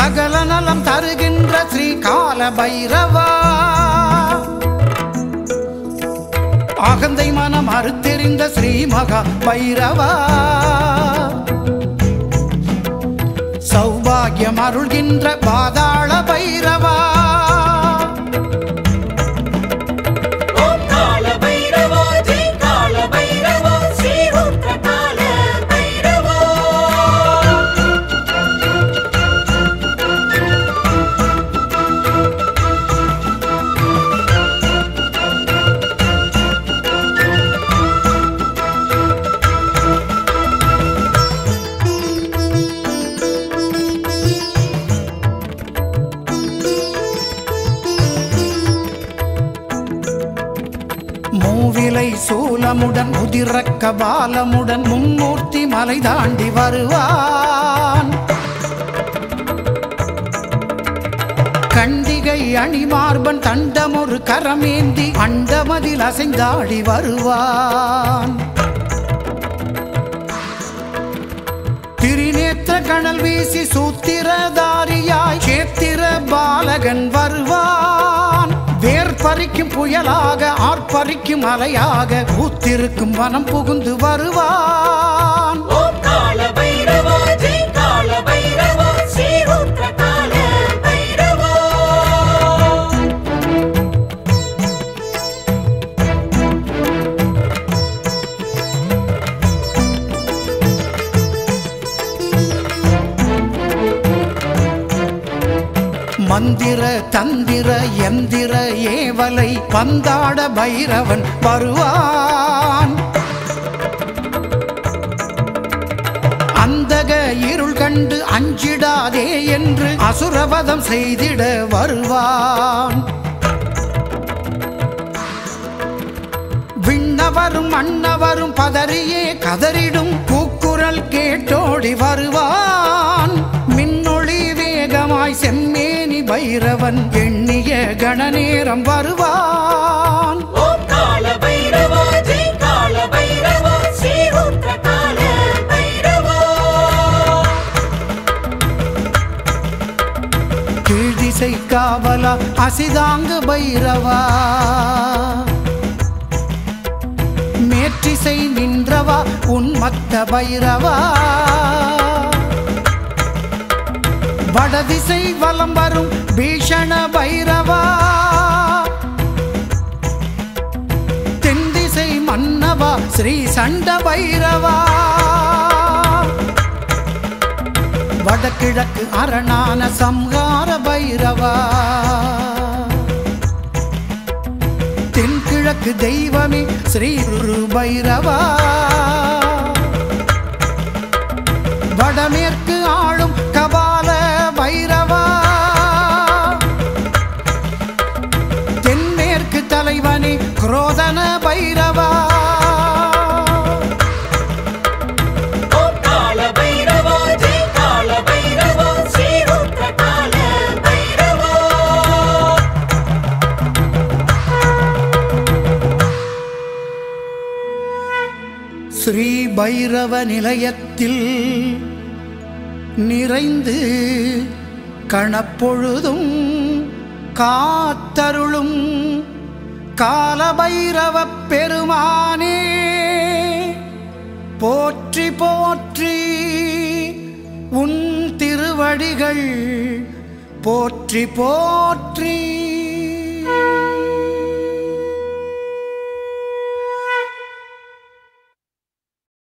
சகல நலம் தருகின்ற ஸ்ரீ கால பைரவா அகந்தை மனம் அறுத்தெறிந்த ஸ்ரீ மகா பைரவா சௌபாகியம் அருள்கின்ற பாதாள பைரவா மூவிலை சூலமுடன் உதிரக்க பாலமுடன் மும்மூர்த்தி மலை தாண்டி வருவான் கண்டிகை அணிமார்பன் தண்டமொரு கரமேந்தி அண்டமதில் அசைந்தாடி வருவான் திரிநேத்திர கணல் வீசி சூத்திரதாரியாய் சேத்திர பாலகன் வருவான் வேர் பறிக்கும் புயலாக ஆர்ப்பரிக்கும் அலையாக ஊத்திருக்கும் வனம் புகுந்து வருவான் மந்திர தந்திர எந்திர ஏவலை பந்தாட பைரவன் வருவான் அந்தக இருள் கண்டு அஞ்சிடாதே என்று அசுரவதம் செய்திட வருவான் விண்ணவரும் மன்னவரும் பதறியே கதறிடும் கூக்குரல் கேட்டோடி வருவான் மின்னொளி வேகமாய் செம்மேனி பைரவன் எண்ணிய கணநேரம் வருவான் கீழ்திசை காவலா அசிதாங்க பைரவா மேற்றிசை நின்றவா உன்மத்த பைரவா வடதிசை வலம் வரும் பீஷண பைரவா தென்திசை மன்னவா ஸ்ரீ சண்ட பைரவா வடகிழக்கு அரணான சம்ஹார பைரவா தென்கிழக்கு தெய்வமே ஸ்ரீ குரு பைரவா வடமேற்கு ஆளும் கபால பைரவா தென்மேற்கு தலைவனே குரோதன பைரவா ஸ்ரீ பைரவ நிலையத்தில் நிறைந்து கணப்பொழுதும் காத்தருளும் காலபைரவ பெருமானே போற்றி போற்றி உன் திருவடிகள் போற்றி போற்றி.